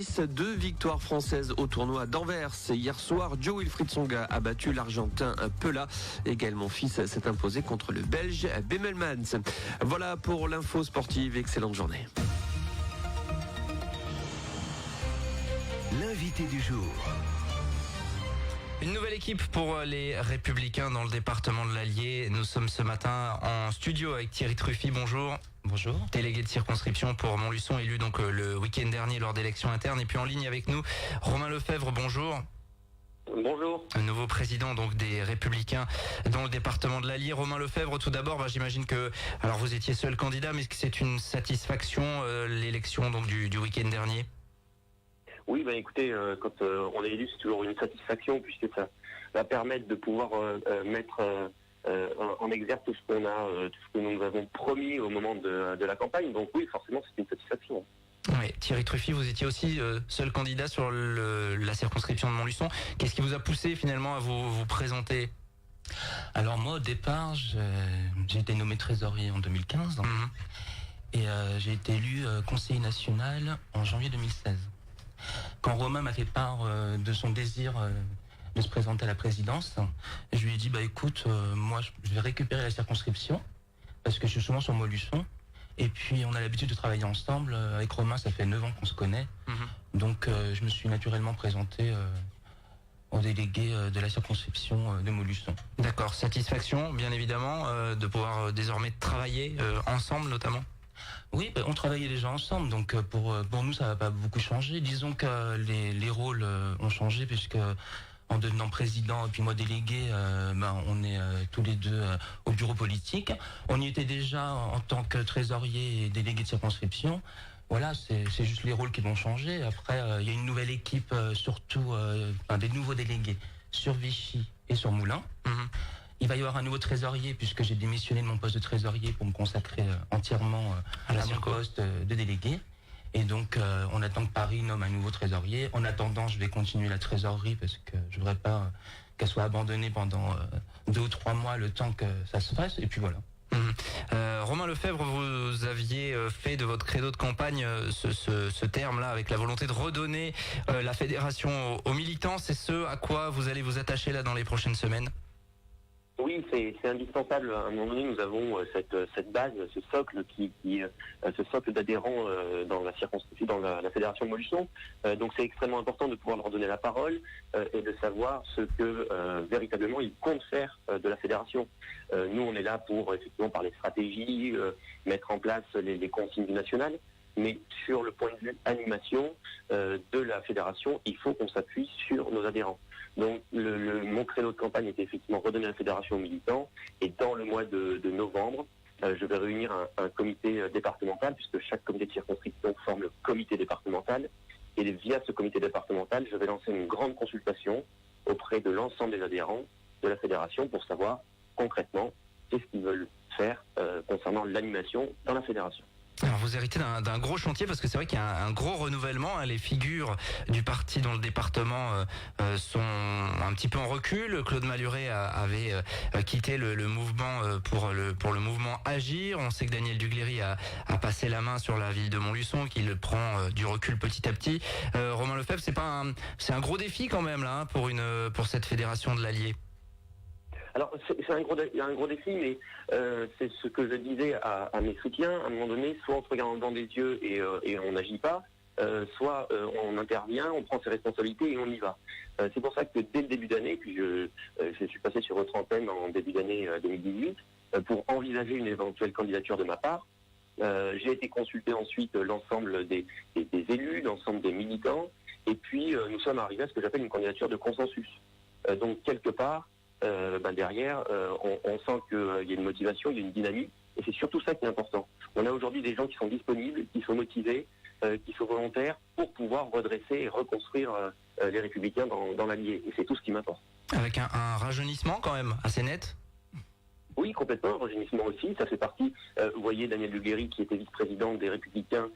Deux victoires françaises au tournoi d'Anvers. Hier soir, Jo-Wilfried Tsonga a battu l'Argentin Pella. Également, Fils s'est imposé contre le Belge Bemelmans. Voilà pour l'info sportive. Excellente journée. L'invité du jour. Une nouvelle équipe pour les Républicains dans le département de l'Allier. Nous sommes ce matin en studio avec Thierry Truffy. Bonjour. Bonjour. Délégué de circonscription pour Montluçon, élu donc le week-end dernier lors d'élections internes. Et puis en ligne avec nous, Romain Lefebvre. Bonjour. Bonjour. Nouveau président donc des Républicains dans le département de l'Allier. Romain Lefebvre, tout d'abord, j'imagine que alors vous étiez seul candidat, mais est-ce que c'est une satisfaction l'élection donc du week-end dernier? Oui, écoutez, quand on est élu, c'est toujours une satisfaction puisque ça va permettre de pouvoir mettre en exergue tout ce qu'on a, tout ce que nous avons promis au moment de la campagne. Donc oui, forcément, c'est une satisfaction. Oui, Thierry Truffy, vous étiez aussi seul candidat sur la circonscription de Montluçon. Qu'est-ce qui vous a poussé finalement à vous présenter? Alors moi, au départ, j'ai été nommé trésorier en 2015 et j'ai été élu conseiller national en janvier 2016. Quand Romain m'a fait part de son désir de se présenter à la présidence, je lui ai dit écoute, moi je vais récupérer la circonscription parce que je suis souvent sur Montluçon et puis on a l'habitude de travailler ensemble. Avec Romain, ça fait 9 ans qu'on se connaît, donc je me suis naturellement présenté au délégué de la circonscription de Montluçon. D'accord, satisfaction bien évidemment de pouvoir désormais travailler ensemble notamment. Oui, on travaillait déjà ensemble, donc pour nous ça va pas beaucoup changer. Disons que les rôles ont changé puisque en devenant président et puis moi délégué, on est tous les deux au bureau politique. On y était déjà en tant que trésorier et délégué de circonscription. Voilà, c'est juste les rôles qui vont changer. Après, il y a une nouvelle équipe, surtout des nouveaux délégués sur Vichy et sur Moulins. Il va y avoir un nouveau trésorier puisque j'ai démissionné de mon poste de trésorier pour me consacrer entièrement à mon poste de délégué. Et donc, on attend que Paris nomme un nouveau trésorier. En attendant, je vais continuer la trésorerie parce que je voudrais pas qu'elle soit abandonnée pendant 2 ou 3 mois le temps que ça se fasse. Et puis voilà. Romain Lefebvre, vous aviez fait de votre credo de campagne ce terme-là avec la volonté de redonner la fédération aux militants. C'est ce à quoi vous allez vous attacher là dans les prochaines semaines? Oui, c'est indispensable. À un moment donné, nous avons cette base, ce socle ce socle d'adhérents dans la circonscription, dans la fédération de Montluçon. Donc c'est extrêmement important de pouvoir leur donner la parole et de savoir ce que véritablement ils comptent faire de la fédération. Nous, on est là pour effectivement parler stratégie, mettre en place les consignes du national. Mais sur le point de vue animation de la fédération, il faut qu'on s'appuie sur nos adhérents. Donc mon créneau de campagne était effectivement redonner la fédération aux militants. Et dans le mois de novembre, je vais réunir un comité départemental, puisque chaque comité de circonscription forme le comité départemental. Et via ce comité départemental, je vais lancer une grande consultation auprès de l'ensemble des adhérents de la fédération pour savoir concrètement qu'est-ce qu'ils veulent faire concernant l'animation dans la fédération. Alors vous héritez d'un gros chantier parce que c'est vrai qu'il y a un gros renouvellement. Les figures du parti dans le département sont un petit peu en recul. Claude Malhuret avait quitté le mouvement pour le mouvement Agir. On sait que Daniel Dugléry a passé la main sur la ville de Montluçon, qu'il prend du recul petit à petit. Romain Lefebvre, c'est un gros défi quand même là pour cette fédération de l'Allier. Alors c'est un gros défi, mais c'est ce que je disais à mes soutiens. À un moment donné, soit on se regarde dans les yeux et on n'agit pas, soit on intervient, on prend ses responsabilités et on y va. C'est pour ça que dès le début d'année, puis je suis passé sur votre antenne en début d'année 2018 pour envisager une éventuelle candidature de ma part. J'ai été consulter ensuite l'ensemble des élus, l'ensemble des militants, et puis nous sommes arrivés à ce que j'appelle une candidature de consensus. Donc quelque part, derrière, on sent qu'il y a une motivation, il y a une dynamique, et c'est surtout ça qui est important. On a aujourd'hui des gens qui sont disponibles, qui sont motivés, qui sont volontaires pour pouvoir redresser et reconstruire les Républicains dans l'Allier. Et c'est tout ce qui m'importe. Avec un rajeunissement quand même assez net. Oui, complètement, un rajeunissement aussi, ça fait partie. Vous voyez Daniel Dugléry qui était vice-président des Républicains,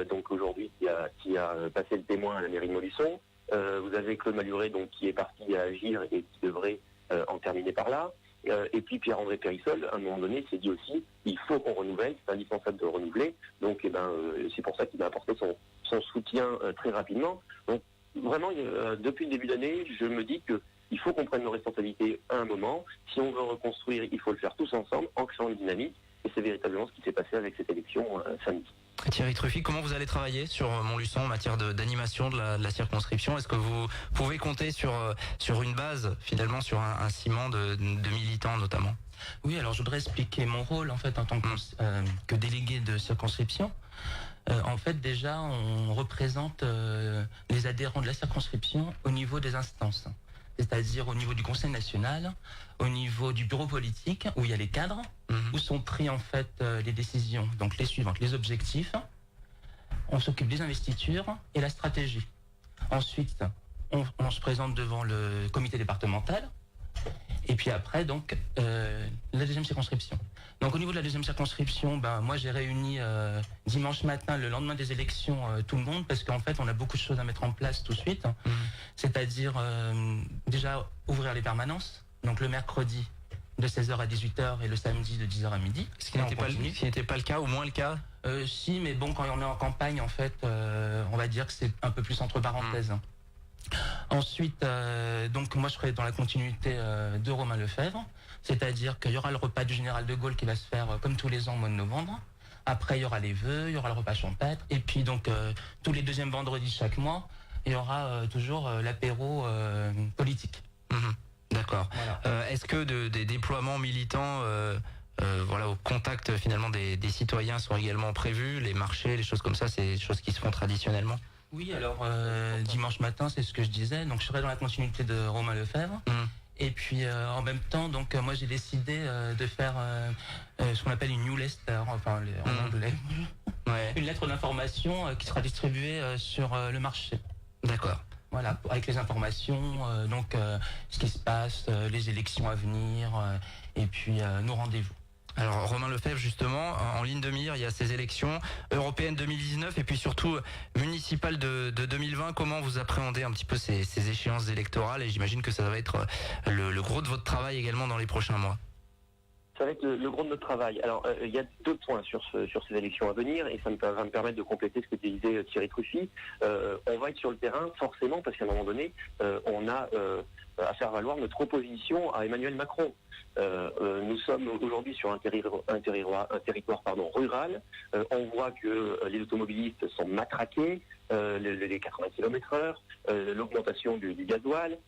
donc aujourd'hui qui a passé le témoin à la mairie de Montluçon. Vous avez Claude Malhuret donc qui est parti à Agir et qui devrait en terminer par là. Et puis Pierre-André Périssol, à un moment donné, s'est dit aussi, il faut qu'on renouvelle, c'est indispensable de renouveler. Donc, c'est pour ça qu'il a apporté son soutien très rapidement. Donc, vraiment, depuis le début d'année, je me dis que il faut qu'on prenne nos responsabilités à un moment. Si on veut reconstruire, il faut le faire tous ensemble, en créant une dynamique. Et c'est véritablement ce qui s'est passé avec cette élection samedi. Thierry Truffy, comment vous allez travailler sur Montluçon en matière d'animation de la circonscription? Est-ce que vous pouvez compter sur une base, finalement, sur un ciment de militants notamment? Oui, alors je voudrais expliquer mon rôle en fait en tant que délégué de circonscription. En fait, déjà, on représente les adhérents de la circonscription au niveau des instances, c'est-à-dire au niveau du Conseil national, au niveau du bureau politique, où il y a les cadres, où sont pris en fait les décisions, donc les suivantes, les objectifs, on s'occupe des investitures et la stratégie. Ensuite, on se présente devant le comité départemental, et puis après, donc, la deuxième circonscription. Donc au niveau de la deuxième circonscription, moi j'ai réuni dimanche matin, le lendemain des élections, tout le monde, parce qu'en fait on a beaucoup de choses à mettre en place tout de suite. C'est-à-dire déjà ouvrir les permanences, donc le mercredi de 16h à 18h et le samedi de 10h à midi. Ce qui n'était pas le cas, ou moins le cas? Si, mais bon, quand on est en campagne, en fait, on va dire que c'est un peu plus entre parenthèses. Ensuite, donc moi je serai dans la continuité de Romain Lefebvre, c'est-à-dire qu'il y aura le repas du général de Gaulle qui va se faire comme tous les ans au mois de novembre. Après, il y aura les vœux, il y aura le repas champêtre, et puis donc tous les deuxièmes vendredis chaque mois, il y aura toujours l'apéro politique. D'accord. Voilà. Est-ce que des déploiements militants au contact finalement des citoyens sont également prévus? Les marchés, les choses comme ça, c'est des choses qui se font traditionnellement? Oui, alors dimanche matin, c'est ce que je disais, donc je serai dans la continuité de Romain Lefebvre. Et puis en même temps, donc moi j'ai décidé de faire ce qu'on appelle une newsletter, en anglais, une lettre d'information qui sera distribuée sur le marché. D'accord. Voilà, avec les informations, ce qui se passe, les élections à venir, et puis nos rendez-vous. Alors Romain Lefebvre, justement, en ligne de mire, il y a ces élections européennes 2019 et puis surtout municipales de 2020. Comment vous appréhendez un petit peu ces échéances électorales? Et j'imagine que ça va être le gros de votre travail également dans les prochains mois. Ça va être le gros de notre travail. Alors, il y a 2 points sur ces élections à venir, et ça va me permettre de compléter ce que disait Thierry Truffy. On va être sur le terrain, forcément, parce qu'à un moment donné, on a à faire valoir notre opposition à Emmanuel Macron. Nous sommes aujourd'hui sur un territoire rural. On voit que les automobilistes sont matraqués, les 80 km/h, l'augmentation du gasoil,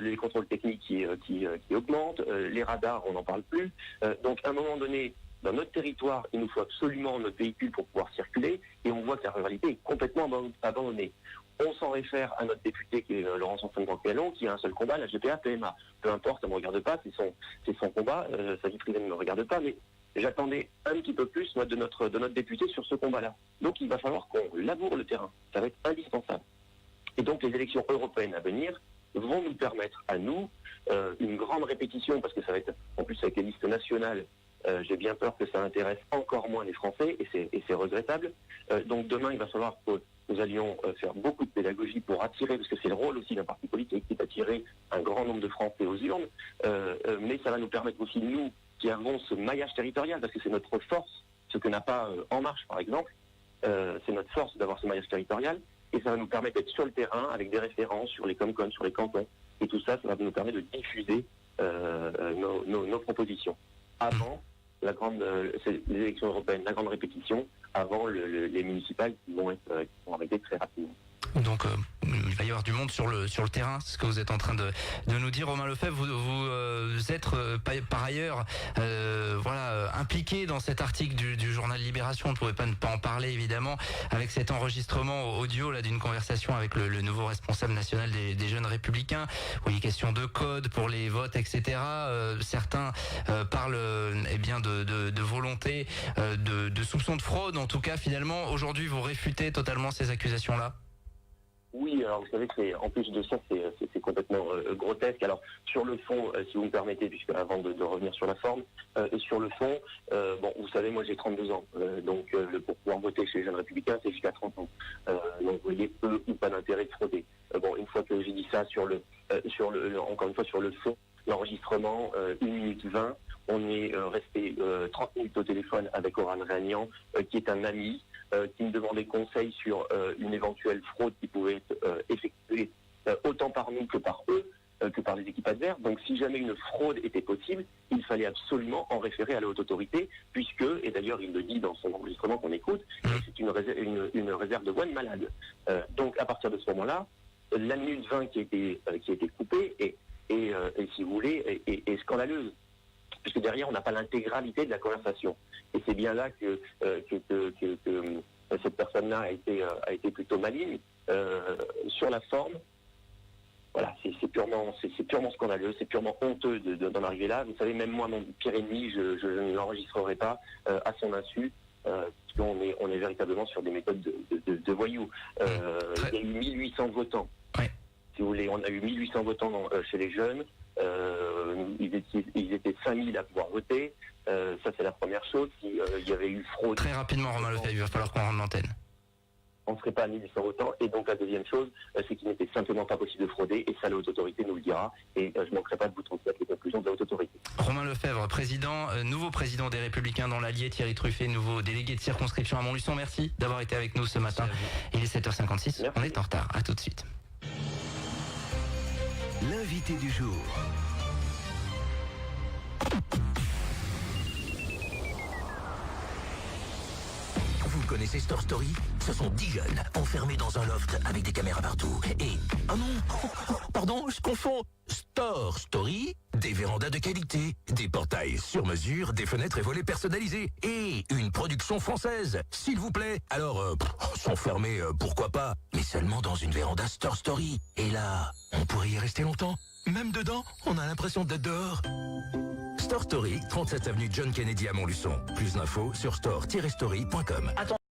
les contrôles techniques qui augmentent, les radars, on n'en parle plus. Donc à un moment donné, dans notre territoire, il nous faut absolument notre véhicule pour pouvoir circuler, et on voit que la ruralité est complètement abandonnée. On s'en réfère à notre député qui est Laurent Sanson-Cantelon, qui a un seul combat, la GPA-PMA. Peu importe, ça ne me regarde pas, c'est son combat, sa vie privée ne me regarde pas, mais j'attendais un petit peu plus moi, de notre député sur ce combat-là. Donc il va falloir qu'on laboure le terrain, ça va être indispensable. Et donc les élections européennes à venir vont nous permettre à nous une grande répétition, parce que ça va être, en plus avec les listes nationales, j'ai bien peur que ça intéresse encore moins les Français, et c'est regrettable. Donc demain, il va falloir que nous allions faire beaucoup de pédagogie pour attirer, parce que c'est le rôle aussi d'un parti politique, qui est d'attirer un grand nombre de Français aux urnes, mais ça va nous permettre aussi, nous, qui avons ce maillage territorial, parce que c'est notre force, ce que n'a pas En Marche, par exemple, c'est notre force d'avoir ce maillage territorial, et ça va nous permettre d'être sur le terrain, avec des références sur les Comcom, sur les cantons, et tout ça, ça va nous permettre de diffuser nos propositions. Avant les élections européennes, la grande répétition, avant les municipales qui vont arriver très rapidement. Donc il va y avoir du monde sur le terrain, c'est ce que vous êtes en train de nous dire. Romain Lefebvre, vous êtes par ailleurs impliqué dans cet article du journal Libération. On ne pouvait pas ne pas en parler évidemment, avec cet enregistrement audio là d'une conversation avec le nouveau responsable national des jeunes républicains, où il est question de code pour les votes, etc. Certains parlent de volonté, de soupçons de fraude. En tout cas, finalement, aujourd'hui, vous réfutez totalement ces accusations-là? Oui, alors vous savez que en plus de ça, c'est complètement grotesque. Alors sur le fond, si vous me permettez, puisque avant de revenir sur la forme, sur le fond, vous savez, moi j'ai 32 ans, donc pour pouvoir voter chez les jeunes républicains, c'est jusqu'à 30 ans. Donc vous voyez, peu ou pas d'intérêt de frauder. Une fois que j'ai dit ça sur encore une fois sur le fond, l'enregistrement 1 minute 20. On est resté 30 minutes au téléphone avec Oran Réagnan, qui est un ami, qui me demandait conseil sur une éventuelle fraude qui pouvait être effectuée autant par nous que par eux, que par les équipes adverses. Donc si jamais une fraude était possible, il fallait absolument en référer à la haute autorité, puisque, et d'ailleurs il le dit dans son enregistrement qu'on écoute, c'est une réserve de voix de malade. Donc à partir de ce moment-là, la minute 20 qui a été coupée et si vous voulez, est scandaleuse. Puisque derrière, on n'a pas l'intégralité de la conversation. Et c'est bien là que cette personne-là a été plutôt maligne. Sur la forme, voilà, c'est purement scandaleux, c'est purement honteux d'en arriver là. Vous savez, même moi, mon pire ennemi, je ne l'enregistrerai pas à son insu. Puisqu'on est véritablement sur des méthodes de voyous. Il y a eu 1800 votants. Ouais. Si vous voulez, on a eu 1800 votants chez les jeunes. Ils étaient 5000 à pouvoir voter. Ça, c'est la première chose. S'il y avait eu fraude... Très rapidement, Romain Lefebvre, il va falloir qu'on rende l'antenne. On ne serait pas à 1800 votants. Et donc, la deuxième chose, c'est qu'il n'était simplement pas possible de frauder. Et ça, la haute autorité nous le dira. Et je ne manquerai pas de vous transmettre les conclusions de la haute autorité. Romain Lefebvre, nouveau président des Républicains dans l'Allier, Thierry Truffet, nouveau délégué de circonscription à Montluçon. Merci d'avoir été avec nous ce matin. Il est 7h56. Merci. On est en retard. À tout de suite. L'invité du jour. Vous connaissez Store Story? Ce sont 10 jeunes enfermés dans un loft avec des caméras partout. Et... ah non, pardon, je confonds. Store Story, des vérandas de qualité, des portails sur mesure, des fenêtres et volets personnalisés. Et une production française, s'il vous plaît. Alors, s'enfermer, pourquoi pas, mais seulement dans une véranda Store Story. Et là, on pourrait y rester longtemps. Même dedans, on a l'impression d'être dehors. Store Story, 37 avenue John Kennedy à Montluçon. Plus d'infos sur store-story.com.